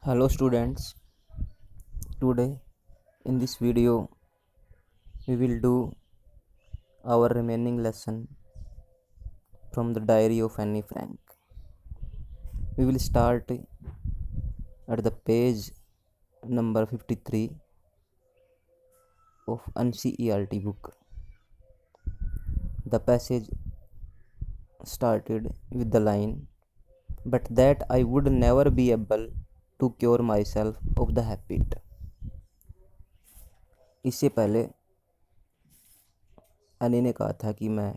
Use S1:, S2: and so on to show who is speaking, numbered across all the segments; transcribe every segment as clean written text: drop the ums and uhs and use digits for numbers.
S1: Hello students, today in this video we will do our remaining lesson from the diary of Anne Frank. We will start at the page number 53 of NCERT book. The passage started with the line, "But that I would never be able to cure myself of the habit." इससे पहले अनी ने कहा था कि मैं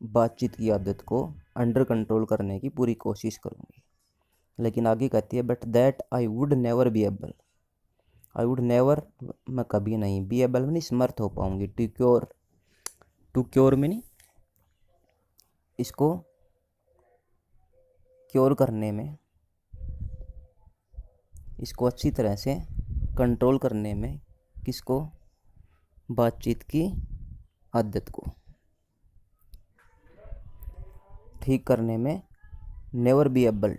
S1: बातचीत की आदत को अंडर कंट्रोल करने की पूरी कोशिश करूँगी, लेकिन आगे कहती है but that I would never be able. I would never, मैं कभी नहीं, बी एबल में नहीं समर्थ हो पाऊँगी, टू क्योर में नहीं, इसको क्योर करने में, इसको अच्छी तरह से कंट्रोल करने में, किसको, बातचीत की आदत को ठीक करने में, नेवर बी एबल,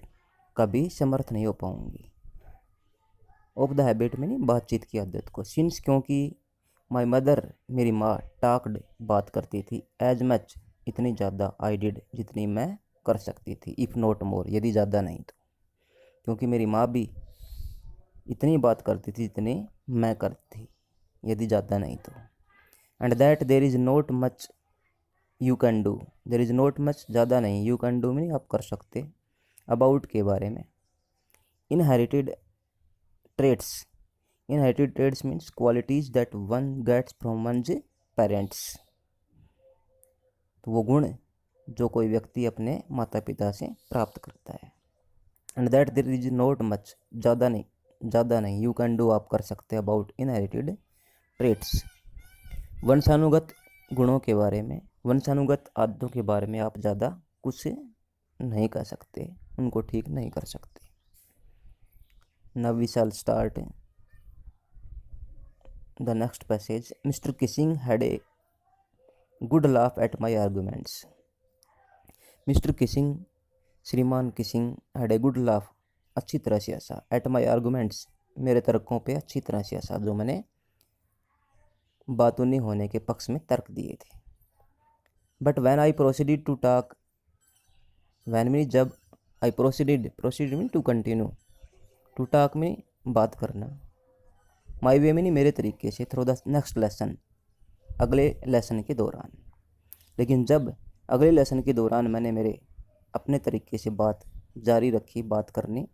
S1: कभी समर्थ नहीं हो पाऊँगी, ऑफ द हैबिट में नहीं, बातचीत की आदत को, सिंस क्योंकि माई मदर, मेरी माँ, टाक्ड, बात करती थी, एज मच, इतनी ज़्यादा, आई डिड, जितनी मैं कर सकती थी, इफ़ नॉट मोर, यदि ज़्यादा नहीं तो, क्योंकि मेरी माँ भी इतनी बात करती थी जितनी मैं करती थी, यदि ज़्यादा नहीं तो, and that there is not much you can do, there is not much, ज़्यादा नहीं, यू कैन डू में आप कर सकते, अबाउट के बारे में, inherited traits means qualities that one gets from one's parents, तो वो गुण जो कोई व्यक्ति अपने माता पिता से प्राप्त करता है, and that there is not much, ज़्यादा नहीं, यू कैन डू, आप कर सकते, अबाउट इनहेरिटेड ट्रेड्स, वंशानुगत गुणों के बारे में, वंशानुगत आदतों के बारे में आप ज़्यादा कुछ नहीं कर सकते, उनको ठीक नहीं कर सकते। Now we shall start the next passage. Mr. Kissing had a good laugh at my arguments. Mr. Kissing, श्रीमान kissing, had a good laugh, अच्छी तरह से हंसा, at my arguments, मेरे तर्कों पे अच्छी तरह से हंसा, जो मैंने बातूनी होने के पक्ष में तर्क दिए थे। But when I proceeded to talk, when में जब, I proceeded mean to continue, to talk में बात करना, माई वे में नहीं, मेरे तरीके से, थ्रू द नेक्स्ट लेसन, अगले लेसन के दौरान, लेकिन जब अगले लेसन के दौरान मैंने मेरे अपने तरीके से बात जारी रखी, बात करनी,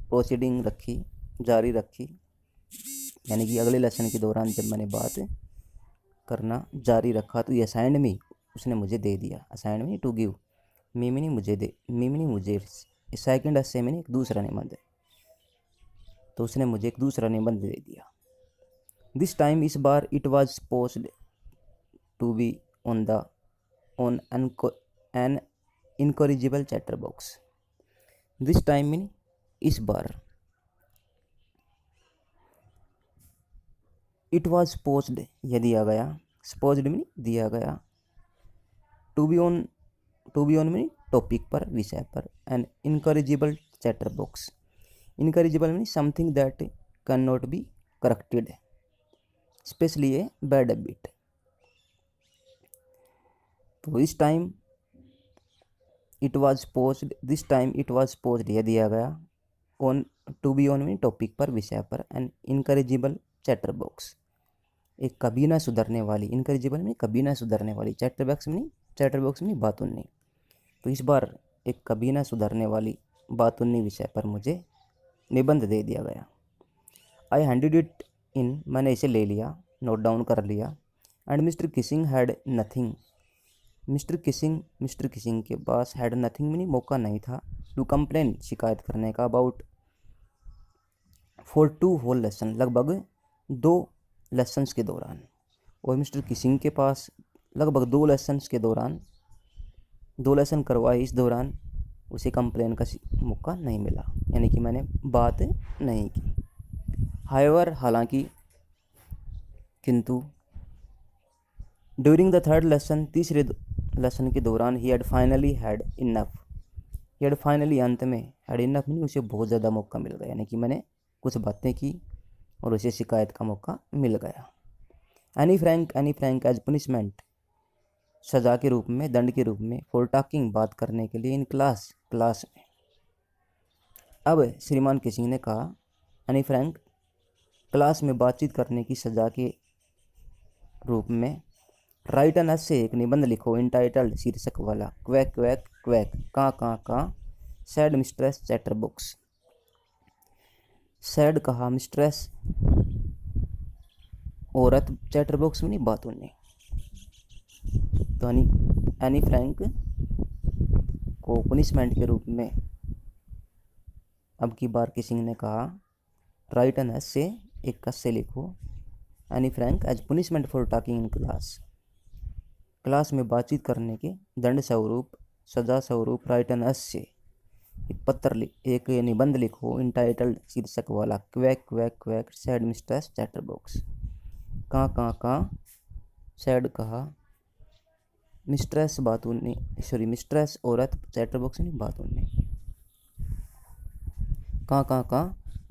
S1: प्रोसीडिंग रखी, जारी रखी, यानी कि अगले लेसन के दौरान जब मैंने बात करना जारी रखा, तो ये असाइंड मी, उसने मुझे दे दिया, असाइंड मी टू गिव, मी में नहीं मुझे दे, मी में नहीं मुझे, सेकेंड असे में एक दूसरा निबंध है, तो उसने मुझे एक दूसरा निबंध दे दिया। दिस टाइम, इस बार, it was supposed to be on an incorrigible chatterbox. This time mean इस बार, इट वॉज सपोज्ड, यह दिया गया, सपोज्ड मीन दिया गया, to be on mean topic पर, विषय पर, an incorrigible chatterbox, incorrigible mean something that can not be corrected, specially a bad habit. तो इस टाइम इट वाज पोज्ड, यह दिया गया, on, to be on mean topic पर, विषय पर, एन इनकरेजिबल चैटर बॉक्स, एक कभी ना सुधरने वाली, इनकरेजिबल में कभी ना सुधरने वाली, चैटर बॉक्स में बातुन्नी, तो इस बार एक कभी ना सुधरने वाली बातुन्नी विषय पर मुझे निबंध दे दिया गया। आई हैंडेड इट इन, मैंने इसे ले लिया, नोट डाउन कर लिया, and mister Keesing had nothing, mister Keesing के पास हैड नथिंग मीनी मौका नहीं था, टू कंप्लेन, शिकायत करने का, अबाउट, फॉर 2 होल लेसन, लगभग 2 लेसन्स के दौरान, और मिस्टर किसिंग के पास लगभग 2 लेसन्स के दौरान, 2 लेसन करवाए, इस दौरान उसे कंप्लेन का मौका नहीं मिला, यानी कि मैंने बात नहीं की। हाउएवर, हालांकि, किंतु, ड्यूरिंग द थर्ड लेसन, तीसरे लेसन के दौरान, he had finally had enough, यार फाइनली अंत में हैड इनफ नहीं, उसे बहुत ज़्यादा मौका मिल गया, यानी कि मैंने कुछ बातें की और उसे शिकायत का मौका मिल गया। एनी फ्रैंक एज पनिशमेंट, सजा के रूप में, दंड के रूप में, फॉर टॉकिंग, बात करने के लिए, इन क्लास में। अब श्रीमान किसिंग ने कहा एनी फ्रैंक क्लास में बातचीत करने की सजा के रूप में राइट एन एसे, एक निबंध लिखो, इंटाइटल्ड, शीर्षक वाला, क्वैक क्वैक क्वैक, का सैड मिस्ट्रेस चैटरबॉक्स। सैड कहा, मिस्ट्रेस औरत, चैटरबॉक्स में नहीं, बातों ने। तो एनी फ्रैंक को पनिशमेंट के रूप में अब की बार किसिंग ने कहा राइट एन एसे, एक कस्से लिखो, Anne Frank as punishment for talking in class में बातचीत करने के दंड स्वरूप, सजा स्वरूप, राइट एन एसे, एक निबंध लिखो, इंटाइटल्ड, शीर्षक वाला, quack quack quack, sad mistress chatterbox. का सैड कहा, मिस्ट्रेस बातों ने, मिस्ट्रेस औरत, चैटरबॉक्स नहीं, बातों ने। का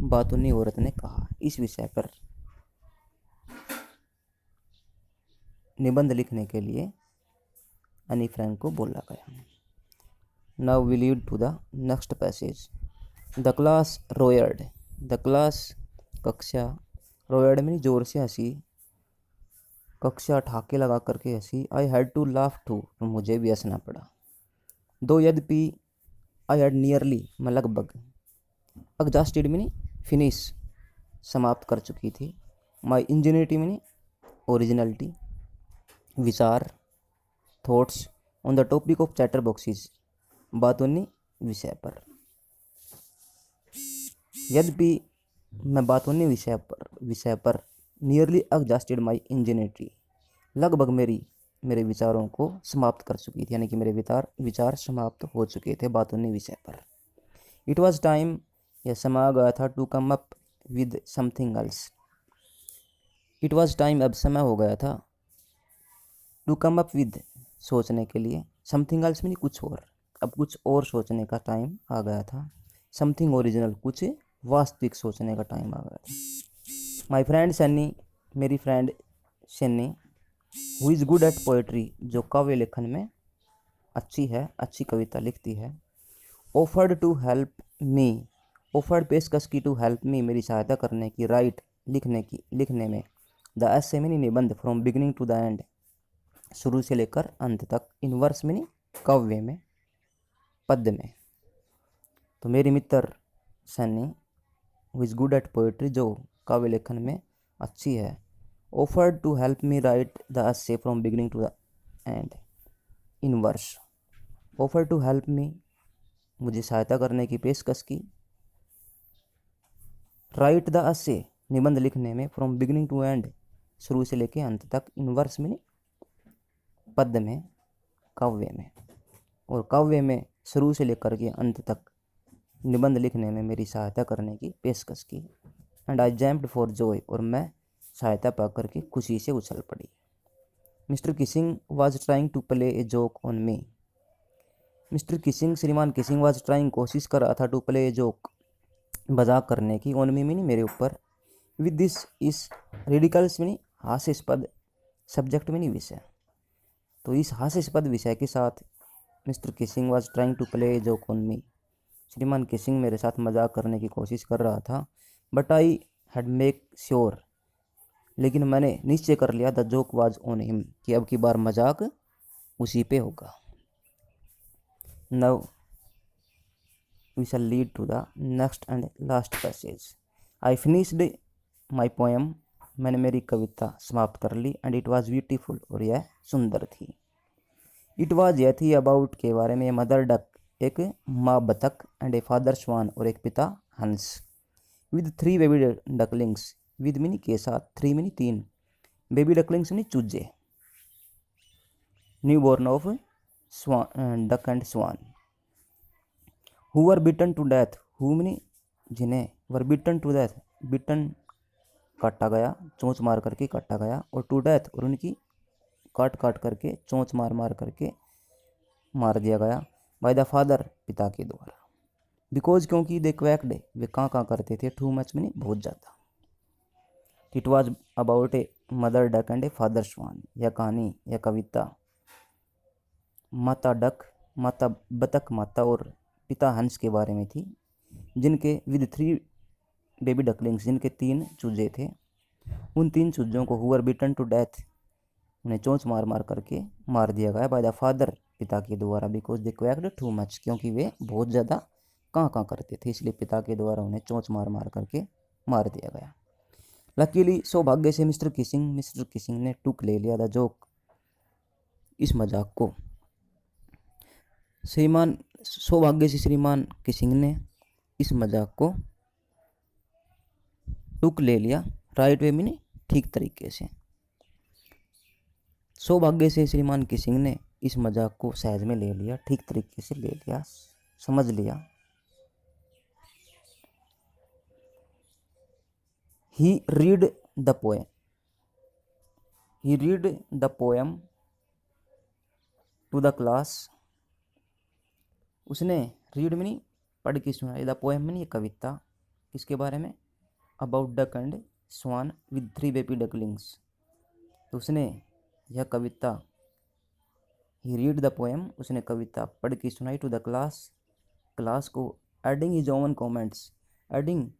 S1: बातों ने औरत ने कहा। इस विषय पर निबंध लिखने के लिए एनी फ्रैंक को बोला गया। Now we lead to the next passage. The class roared, the class कक्षा, रोयर्ड में जोर से हंसी, कक्षा ठाके लगा करके हंसी। I had to laugh too, मुझे भी हंसना पड़ा। दो यद्यपि, आई हैड नियरली, मैं लगभग, एग्जॉस्टेड में फिनिश, समाप्त कर चुकी थी। माई इंजीनियरिटी में ओरिजिनलिटी, विचार, thoughts on the topic of chatter boxes, बातों ने विषय पर। यद्यपि मैं बातों ने विषय पर नियरली एग्जॉस्टेड माई इंजीनियरिटी, लगभग मेरे विचारों को समाप्त कर चुकी थी, यानी कि मेरे विचार समाप्त हो चुके थे बातों ने विषय पर। इट वॉज टाइम, यह समय आ गया था, to come up with something else. It was time, अब समय हो गया था, टू कम अप विद, सोचने के लिए, समथिंग एल्स में कुछ और, अब कुछ और सोचने का टाइम आ गया था। समथिंग ओरिजिनल, कुछ वास्तविक सोचने का टाइम आ गया था। माई फ्रेंड सन्नी, मेरी friend Sunny, who is good at poetry, जो काव्य लेखन में अच्छी है, अच्छी कविता लिखती है। Offered to help me, offered पेशकश की, टू हेल्प मी, मेरी सहायता करने की, राइट, लिखने में, द एसे में निबंध, from beginning to the end, शुरू से लेकर अंत तक, इन वर्स में काव्य में, पद्य में। तो मेरी मित्र Sunny, who is good at poetry, जो काव्य लेखन में अच्छी है, offered to help me write the essay from beginning to the end, in verse. Offer to help me, मुझे सहायता करने की पेशकश की, राइट द एसे, निबंध लिखने में, फ्रॉम बिगिनिंग टू एंड, शुरू से लेकर अंत तक, इन वर्स में, पद्य में, काव्य में। और काव्य में शुरू से लेकर के अंत तक निबंध लिखने में मेरी सहायता करने की पेशकश की। And I jumped for joy, और मैं सहायता पाकर के खुशी से उछल पड़ी। Mr Keesing was trying to play a joke on me, Mr Keesing, श्रीमान किसिंग, वॉज ट्राइंग, कोशिश कर रहा था, टू प्ले ए जोक, मजाक करने की, ऑन मी में, मेरे ऊपर, विद दिस, इस, रिडिकल्स में, हास्यास्पद, सब्जेक्ट में, विषय। तो इस हास्यास्पद विषय के साथ Mr Keesing was trying to play a joke on me, श्रीमान किसिंग मेरे साथ मजाक करने की कोशिश कर रहा था। But I had make sure, लेकिन मैंने निश्चय कर लिया, the joke was on him, कि अब की बार मजाक उसी पे होगा। Now we shall lead to the next and last passage. I finished my poem, मैंने मेरी कविता समाप्त कर ली। एंड इट वॉज ब्यूटीफुल, और यह सुंदर थी। इट वॉज, यह थी, अबाउट, के बारे में, मदर डक, एक माँ बतख, एंड ए फादर स्वान, और एक पिता हंस, with 3 baby ducklings, with mini के साथ, 3 मिनी 3, बेबी डकलिंग्स मिनी चूजे, newborn of swan, duck and swan, who were bitten to death, who mini जिन्हें, वर बिटन टू डेथ, बिटन काटा गया, चोंच मार करके काटा गया, और टू डेथ, और उनकी काट करके, चोंच मार करके मार दिया गया। बाय द फादर, पिता के द्वारा। बिकॉज क्योंकि दे क्वैक्ड, वे कहाँ करते थे, टू मच में बहुत ज़्यादा। It was about a mother duck and a father swan, यह कहानी या कविता माता डक, माता बतख माता और पिता हंस के बारे में थी, जिनके विद 3 बेबी डकलिंग्स, जिनके 3 चूजे थे। उन 3 चूजों को हुवर बीटन टू डेथ, उन्हें चोंच मार मार करके मार दिया गया बाय द फादर, पिता के द्वारा। बिकॉज दे क्वैक्ड टू मच, क्योंकि वे बहुत ज़्यादा कहाँ करते थे, इसलिए पिता के द्वारा उन्हें चोंच मार मार करके मार दिया गया। लकीली, सौभाग्य से, मिस्टर किसिंग ने टुक ले लिया द जोक, इस मजाक को। सौभाग्य से श्रीमान किसिंग ने इस मजाक को टुक ले लिया, राइट वे में, ठीक तरीके से। सौभाग्य से श्रीमान किसिंग ने इस मजाक को सहज में ले लिया, ठीक तरीके से ले लिया, समझ लिया। He read the poem to the class, उसने रीड में नहीं पढ़ के सुनाई, द पोएम में नहीं, कविता, इसके बारे में, about duck and swan with 3 baby ducklings. तो उसने यह कविता, ही रीड द पोएम, उसने कविता पढ़ के सुनाई टू द क्लास को, adding his own comments, adding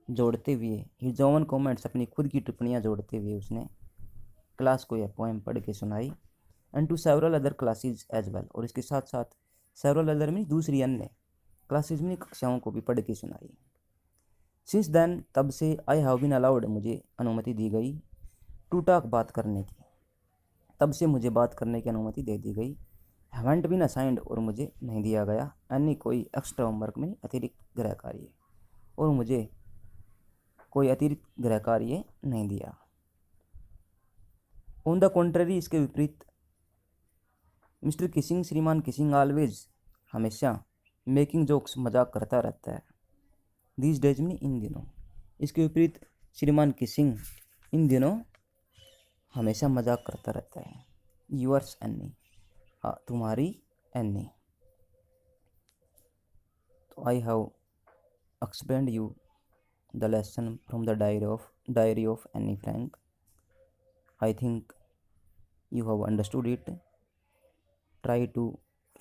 S1: जोड़ते हुए, हिज ओवन कॉमेंट्स, अपनी खुद की टिप्पणियाँ जोड़ते हुए उसने क्लास को यह पोएम पढ़ के सुनाई। And to several other classes as well, और इसके साथ साथ सेवरल अदर में दूसरी अन्य क्लासेज में, कक्षाओं को भी पढ़ के सुनाई। सिंस देन, तब से, आई हैव बीन अलाउड, मुझे अनुमति दी गई, टू टॉक, बात करने की, तब से मुझे बात करने की अनुमति दे दी गई। हैवेंट बीन असाइंड, और मुझे नहीं दिया गया, एनी, कोई एक्स्ट्रा होमवर्क में, अतिरिक्त गृह कार्य, और मुझे कोई अतिरिक्त गृह कार्य नहीं दिया। ऑन द कॉन्ट्ररी, इसके विपरीत, मिस्टर किसिंग, श्रीमान किसिंग, ऑलवेज, हमेशा, मेकिंग जोक्स, मजाक करता रहता है, दीज डेज में, इन दिनों। इसके विपरीत श्रीमान किसिंग इन दिनों हमेशा मजाक करता रहता है। यूअर्स एनी, तुम्हारी एनी। तो I have explained you the lesson from the diary of Anne Frank. I think you have understood it. Try to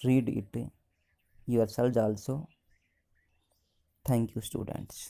S1: read it yourselves also. Thank you, students.